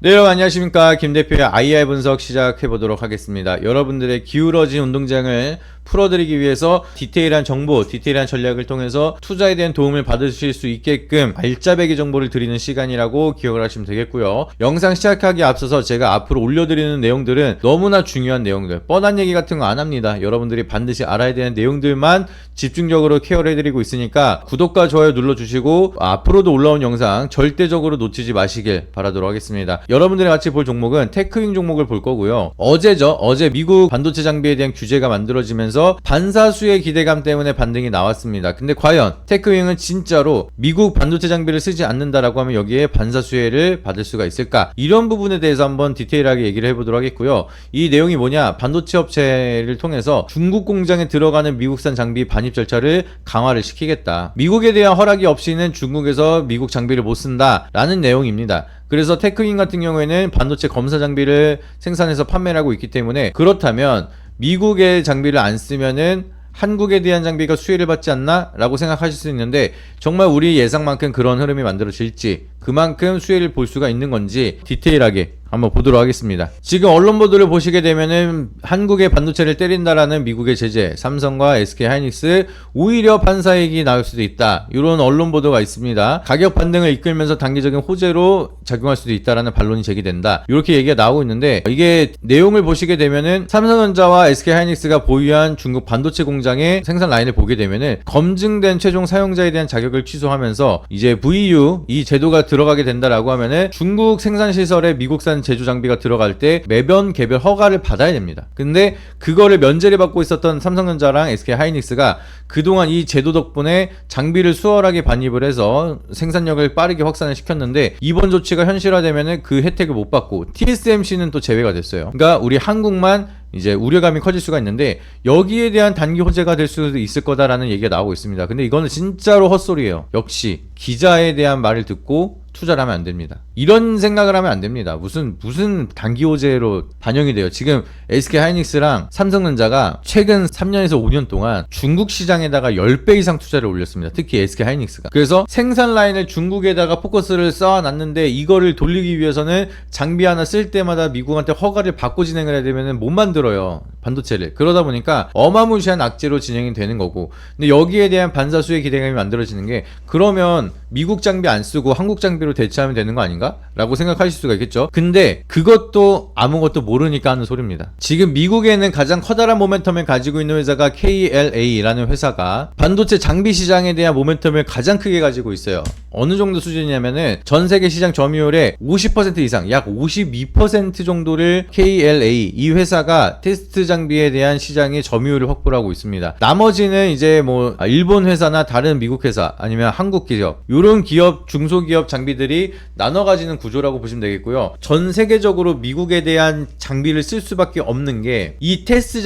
네, 여러분 안녕하십니까. 김 대표의 IR 분석 시작해 보도록 하겠습니다. 여러분들의 기울어진 운동장을 풀어드리기 위해서 디테일한 정보, 디테일한 전략을 통해서 투자에 대한 도움을 받으실 수 있게끔 알짜배기 정보를 드리는 시간이라고 기억을 하시면 되겠고요. 영상 시작하기 앞서서 제가 앞으로 올려드리는 내용들은 너무나 중요한 내용들, 뻔한 얘기 같은 거 안 합니다. 여러분들이 반드시 알아야 되는 내용들만 집중적으로 케어를 해드리고 있으니까 구독과 좋아요 눌러주시고 앞으로도 올라온 영상 절대적으로 놓치지 마시길 바라도록 하겠습니다. 여러분들이 같이 볼 종목은 테크윙 종목을 볼 거고요. 어제 미국 반도체 장비에 대한 규제가 만들어지면서 반사수의 기대감 때문에 반등이 나왔습니다. 근데 과연 테크윙은 진짜로 미국 반도체 장비를 쓰지 않는다라고 하면 여기에 반사수혜를 받을 수가 있을까? 이런 부분에 대해서 한번 디테일하게 얘기를 해보도록 하겠고요. 이 내용이 뭐냐? 반도체 업체를 통해서 중국 공장에 들어가는 미국산 장비 반입 절차를 강화를 시키겠다. 미국에 대한 허락이 없이는 중국에서 미국 장비를 못 쓴다라는 내용입니다. 그래서 테크윙 같은 경우에는 반도체 검사 장비를 생산해서 판매를 하고 있기 때문에, 그렇다면 미국의 장비를 안 쓰면은 한국에 대한 장비가 수혜를 받지 않나? 라고 생각하실 수 있는데, 정말 우리 예상만큼 그런 흐름이 만들어질지, 그만큼 수혜를 볼 수가 있는 건지 디테일하게 한번 보도록 하겠습니다. 지금 언론 보도를 보시게 되면은 한국의 반도체를 때린다라는 미국의 제재, 삼성과 SK 하이닉스 오히려 판사이익이 나올 수도 있다, 이런 언론 보도가 있습니다. 가격 반등을 이끌면서 단기적인 호재로 작용할 수도 있다라는 반론이 제기된다, 이렇게 얘기가 나오고 있는데, 이게 내용을 보시게 되면은 삼성전자와 SK 하이닉스가 보유한 중국 반도체 공장의 생산 라인을 보게 되면은 검증된 최종 사용자에 대한 자격을 취소하면서 이제 VU 이 제도가 들어가게 된다라고 하면은 중국 생산 시설에 미국산 제조 장비가 들어갈 때 매번 개별 허가를 받아야 됩니다. 근데 그거를 면제를 받고 있었던 삼성전자랑 SK 하이닉스가 그동안 이 제도 덕분에 장비를 수월하게 반입을 해서 생산력을 빠르게 확산을 시켰는데, 이번 조치가 현실화되면은 그 혜택을 못 받고 TSMC는 또 제외가 됐어요. 그러니까 우리 한국만 이제 우려감이 커질 수가 있는데, 여기에 대한 단기 호재가 될 수도 있을 거다라는 얘기가 나오고 있습니다. 근데 이거는 진짜로 헛소리예요. 역시 기자에 대한 말을 듣고 투자를 하면 안 됩니다. 이런 생각을 하면 안 됩니다. 무슨 단기 호재로 반영이 돼요. 지금 SK 하이닉스랑 삼성전자가 최근 3년에서 5년 동안 중국 시장에다가 10배 이상 투자를 올렸습니다. 특히 SK 하이닉스가. 그래서 생산 라인을 중국에다가 포커스를 쌓아놨는데, 이거를 돌리기 위해서는 장비 하나 쓸 때마다 미국한테 허가를 받고 진행을 해야 되면 못 만들어요, 반도체를. 그러다 보니까 어마무시한 악재로 진행이 되는 거고, 근데 여기에 대한 반사수의 기대감이 만들어지는 게, 그러면 미국 장비 안 쓰고 한국 장비로 대체하면 되는 거 아닌가? 라고 생각하실 수가 있겠죠. 근데 그것도 아무것도 모르니까 하는 소리입니다. 지금 미국에는 가장 커다란 모멘텀을 가지고 있는 회사가 KLA라는 회사가 반도체 장비 시장에 대한 모멘텀을 가장 크게 가지고 있어요. 어느 정도 수준이냐면은 전 세계 시장 점유율의 50% 이상, 약 52% 정도를 KLA 이 회사가 테스트 장비에 대한 시장의 점유율을 확보를 하고 있습니다. 나머지는 이제 뭐 일본 회사나 다른 미국 회사 아니면 한국 기업, 요런 기업, 중소기업 장비들이 나눠 가지는 구조라고 보시면 되겠고요. 전 세계적으로 미국에 대한 장비를 쓸 수밖에 없는 게 이 테스트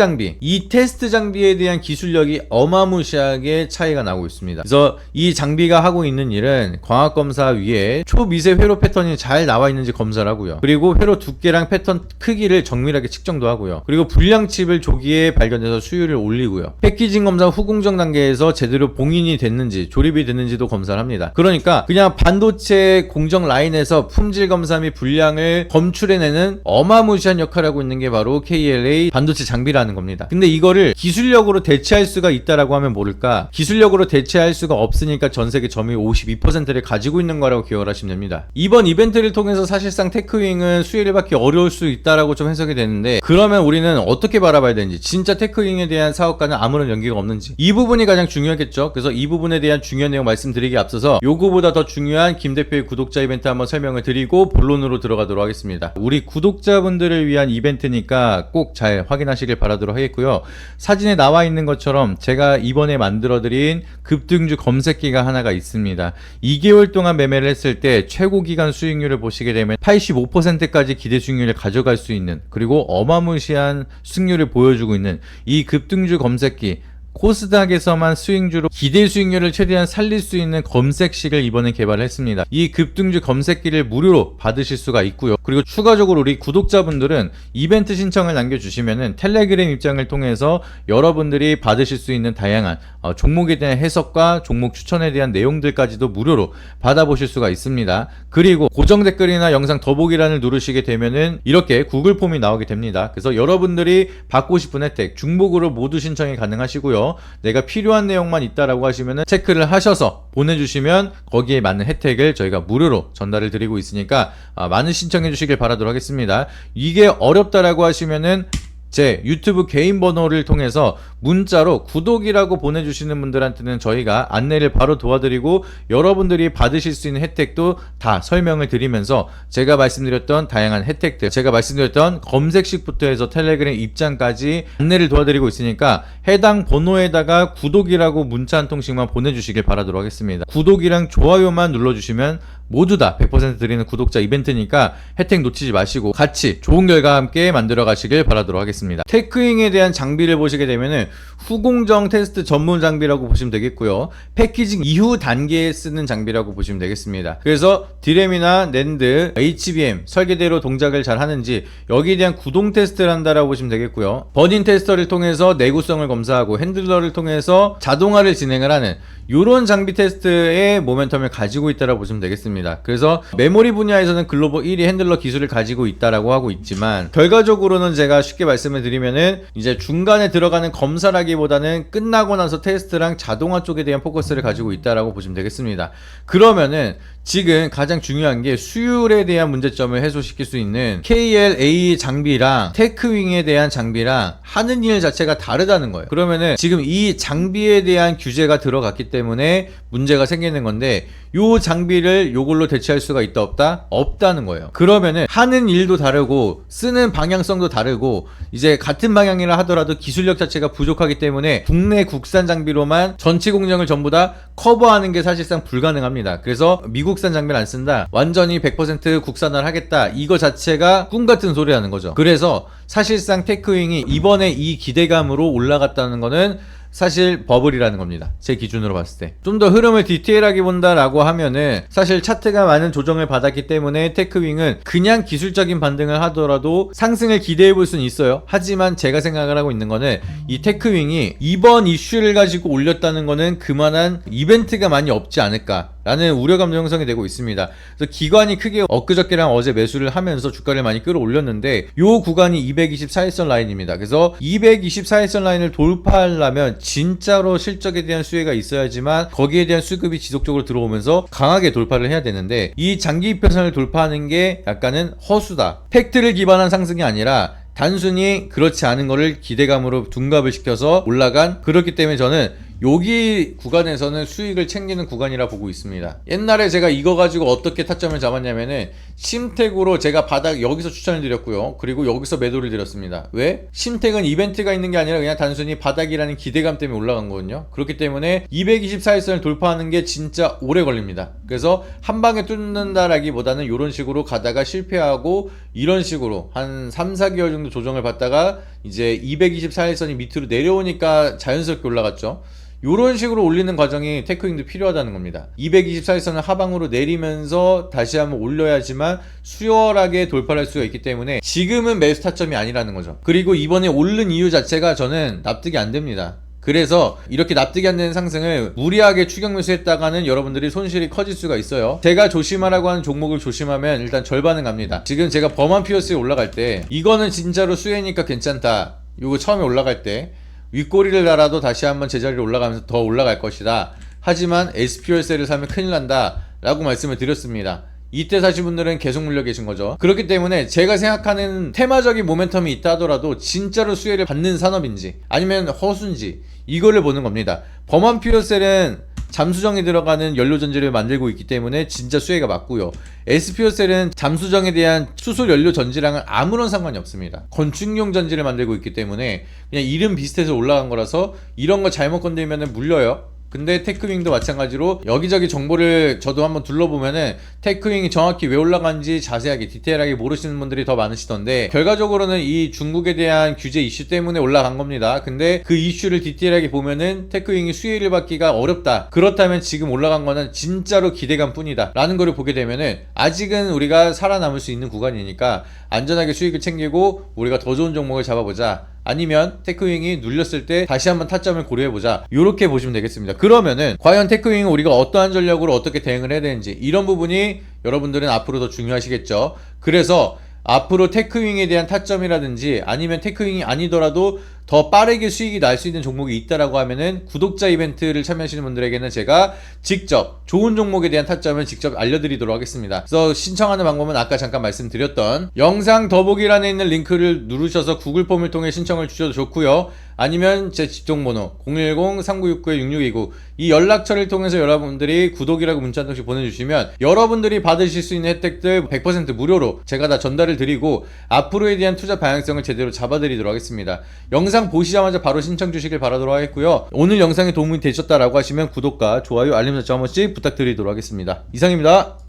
장비에 대한 기술력이 어마무시하게 차이가 나고 있습니다. 그래서 이 장비가 하고 있는 일은 광학 검사 위에 초미세 회로 패턴이 잘 나와 있는지 검사를 하고요. 그리고 회로 두께랑 패턴 크기를 정밀하게 측정도 하고요. 그리고 불량 칩을 조기에 발견해서 수율을 올리고요. 패키징 검사 후공정 단계에서 제대로 봉인이 됐는지, 조립이 됐는지도 검사를 합니다. 그러니까 그냥 반도체 공정 라인에서 품질 검사 및 불량을 검출해내는 어마무시한 역할을 하고 있는 게 바로 KLA 반도체 장비라는 겁니다. 근데 이거를 기술력으로 대체할 수가 있다라고 하면 모를까? 기술력으로 대체할 수가 없으니까 전 세계 점유율 52%를 가지고 있는 거라고 기억을 하시면 됩니다. 이번 이벤트를 통해서 사실상 테크윙은 수혜를 받기 어려울 수 있다라고 좀 해석이 되는데, 그러면 우리는 어떻게 바라봐야 되는지, 진짜 테크윙에 대한 사업과는 아무런 연계가 없는지, 이 부분이 가장 중요하겠죠. 그래서 이 부분에 대한 중요한 내용 말씀드리기 앞서서 요거보다 더 중요한 김 대표의 구독자 이벤트 한번 설명을 드리고 본론으로 들어가도록 하겠습니다. 우리 구독자분들을 위한 이벤트니까 꼭 잘 확인하시길 바라도록 하겠고요. 사진에 나와 있는 것처럼 제가 이번에 만들어드린 급등주 검색기가 하나가 있습니다. 2개월 동안 매매를 했을 때 최고 기간 수익률을 보시게 되면 85%까지 기대 수익률을 가져갈 수 있는, 그리고 어마무시한 수익률을 보여주고 있는 이 급등주 검색기, 코스닥에서만 수익주로 기대 수익률을 최대한 살릴 수 있는 검색식을 이번에 개발했습니다. 이 급등주 검색기를 무료로 받으실 수가 있고요. 그리고 추가적으로 우리 구독자분들은 이벤트 신청을 남겨주시면은 텔레그램 입장을 통해서 여러분들이 받으실 수 있는 다양한 종목에 대한 해석과 종목 추천에 대한 내용들까지도 무료로 받아보실 수가 있습니다. 그리고 고정 댓글이나 영상 더보기란을 누르시게 되면은 이렇게 구글 폼이 나오게 됩니다. 그래서 여러분들이 받고 싶은 혜택 중복으로 모두 신청이 가능하시고요. 내가 필요한 내용만 있다라고 하시면은 체크를 하셔서 보내주시면 거기에 맞는 혜택을 저희가 무료로 전달을 드리고 있으니까 많은 신청해 주시길 바라도록 하겠습니다. 이게 어렵다라고 하시면은 제 유튜브 개인 번호를 통해서 문자로 구독이라고 보내주시는 분들한테는 저희가 안내를 바로 도와드리고 여러분들이 받으실 수 있는 혜택도 다 설명을 드리면서 제가 말씀드렸던 다양한 혜택들, 제가 말씀드렸던 검색식부터 해서 텔레그램 입장까지 안내를 도와드리고 있으니까 해당 번호에다가 구독이라고 문자 한 통씩만 보내주시길 바라도록 하겠습니다. 구독이랑 좋아요만 눌러주시면 모두 다 100% 드리는 구독자 이벤트니까 혜택 놓치지 마시고 같이 좋은 결과 함께 만들어 가시길 바라도록 하겠습니다. 테크윙에 대한 장비를 보시게 되면은 후공정 테스트 전문 장비라고 보시면 되겠고요. 패키징 이후 단계에 쓰는 장비라고 보시면 되겠습니다. 그래서 디램이나 낸드, HBM 설계대로 동작을 잘 하는지 여기에 대한 구동 테스트를 한다라고 보시면 되겠고요. 버닝 테스터를 통해서 내구성을 검사하고 핸들러를 통해서 자동화를 진행을 하는 이런 장비 테스트의 모멘텀을 가지고 있다라고 보시면 되겠습니다. 그래서 메모리 분야에서는 글로벌 1위 핸들러 기술을 가지고 있다라고 하고 있지만 결과적으로는 제가 쉽게 말씀을 드리면은 이제 중간에 들어가는 검사라기보다는 끝나고 나서 테스트랑 자동화 쪽에 대한 포커스를 가지고 있다라고 보시면 되겠습니다. 그러면은 지금 가장 중요한 게 수율에 대한 문제점을 해소시킬 수 있는 KLA 장비랑 테크윙에 대한 장비랑 하는 일 자체가 다르다는 거예요. 그러면은 지금 이 장비에 대한 규제가 들어갔기 때문에 문제가 생기는 건데 요 장비를 요걸로 대체할 수가 있다 없다? 없다는 거예요. 그러면은 하는 일도 다르고 쓰는 방향성도 다르고 이제 같은 방향이라 하더라도 기술력 자체가 부족하기 때문에 국내 국산 장비로만 전체 공정을 전부 다 커버하는 게 사실상 불가능합니다. 그래서 미국산 장비를 안 쓴다, 완전히 100% 국산화를 하겠다, 이거 자체가 꿈같은 소리라는 거죠. 그래서 사실상 테크윙이 이번에 이 기대감으로 올라갔다는 거는 사실 버블이라는 겁니다. 제 기준으로 봤을 때. 좀 더 흐름을 디테일하게 본다라고 하면은 사실 차트가 많은 조정을 받았기 때문에 테크윙은 그냥 기술적인 반등을 하더라도 상승을 기대해 볼 수는 있어요. 하지만 제가 생각을 하고 있는 거는 이 테크윙이 이번 이슈를 가지고 올렸다는 거는 그만한 이벤트가 많이 없지 않을까 라는 우려감도 형성이 되고 있습니다. 그래서 기관이 크게 엊그저께랑 어제 매수를 하면서 주가를 많이 끌어올렸는데 요 구간이 224일선 라인입니다. 그래서 224일선 라인을 돌파하려면 진짜로 실적에 대한 수혜가 있어야지만 거기에 대한 수급이 지속적으로 들어오면서 강하게 돌파를 해야 되는데 이 장기 이평선을 돌파하는 게 약간은 허수다. 팩트를 기반한 상승이 아니라 단순히 그렇지 않은 거를 기대감으로 둔갑을 시켜서 올라간, 그렇기 때문에 저는 여기 구간에서는 수익을 챙기는 구간이라 보고 있습니다. 옛날에 제가 이거 가지고 어떻게 타점을 잡았냐면은 심택으로 제가 바닥 여기서 추천을 드렸고요. 그리고 여기서 매도를 드렸습니다. 왜? 심택은 이벤트가 있는 게 아니라 그냥 단순히 바닥이라는 기대감 때문에 올라간 거거든요. 그렇기 때문에 224일선을 돌파하는 게 진짜 오래 걸립니다. 그래서 한 방에 뚫는다라기보다는 이런 식으로 가다가 실패하고 이런 식으로 한 3, 4개월 정도 조정을 받다가 이제 224일선이 밑으로 내려오니까 자연스럽게 올라갔죠. 이런 식으로 올리는 과정이 테크윙도 필요하다는 겁니다. 224일선을 하방으로 내리면서 다시 한번 올려야지만 수월하게 돌파를 할 수가 있기 때문에 지금은 매수 타점이 아니라는 거죠. 그리고 이번에 오른 이유 자체가 저는 납득이 안 됩니다. 그래서 이렇게 납득이 안 되는 상승을 무리하게 추격 매수했다가는 여러분들이 손실이 커질 수가 있어요. 제가 조심하라고 하는 종목을 조심하면 일단 절반은 갑니다. 지금 제가 범한 피어스에 올라갈 때 이거는 진짜로 수혜니까 괜찮다, 요거 처음에 올라갈 때 윗꼬리를 달아도 다시 한번 제자리로 올라가면서 더 올라갈 것이다, 하지만 SPL세를 사면 큰일 난다 라고 말씀을 드렸습니다. 이때 사신 분들은 계속 물려 계신 거죠. 그렇기 때문에 제가 생각하는 테마적인 모멘텀이 있다 하더라도 진짜로 수혜를 받는 산업인지 아니면 허수인지 이거를 보는 겁니다. 범한 퓨어셀은 잠수정에 들어가는 연료전지를 만들고 있기 때문에 진짜 수혜가 맞고요. SPO셀은 잠수정에 대한 수소 연료 전지랑은 아무런 상관이 없습니다. 건축용 전지를 만들고 있기 때문에 그냥 이름 비슷해서 올라간 거라서 이런 거 잘못 건들면 물려요. 근데 테크윙도 마찬가지로 여기저기 정보를 저도 한번 둘러보면은 테크윙이 정확히 왜 올라간지 자세하게 디테일하게 모르시는 분들이 더 많으시던데, 결과적으로는 이 중국에 대한 규제 이슈 때문에 올라간 겁니다. 근데 그 이슈를 디테일하게 보면은 테크윙이 수혜를 받기가 어렵다, 그렇다면 지금 올라간 거는 진짜로 기대감 뿐이다 라는 거를 보게 되면은 아직은 우리가 살아남을 수 있는 구간이니까 안전하게 수익을 챙기고 우리가 더 좋은 종목을 잡아보자, 아니면 테크윙이 눌렸을 때 다시 한번 타점을 고려해보자, 이렇게 보시면 되겠습니다. 그러면은 과연 테크윙은 우리가 어떠한 전략으로 어떻게 대응을 해야 되는지, 이런 부분이 여러분들은 앞으로 더 중요하시겠죠. 그래서 앞으로 테크윙에 대한 타점이라든지 아니면 테크윙이 아니더라도 더 빠르게 수익이 날 수 있는 종목이 있다라고 하면은 구독자 이벤트를 참여하시는 분들에게는 제가 직접 좋은 종목에 대한 타점을 직접 알려드리도록 하겠습니다. 그래서 신청하는 방법은 아까 잠깐 말씀드렸던 영상 더보기란에 있는 링크를 누르셔서 구글 폼을 통해 신청을 주셔도 좋고요, 아니면 제 직통번호 010-3969-6629 이 연락처를 통해서 여러분들이 구독이라고 문자 한 통씩 보내주시면 여러분들이 받으실 수 있는 혜택들 100% 무료로 제가 다 전달을 드리고 앞으로에 대한 투자 방향성을 제대로 잡아드리도록 하겠습니다. 영상 보시자마자 바로 신청 주시길 바라도록 하겠고요, 오늘 영상이 도움이 되셨다라고 하시면 구독과 좋아요, 알림 설정 한 번씩 부탁드리도록 하겠습니다. 이상입니다.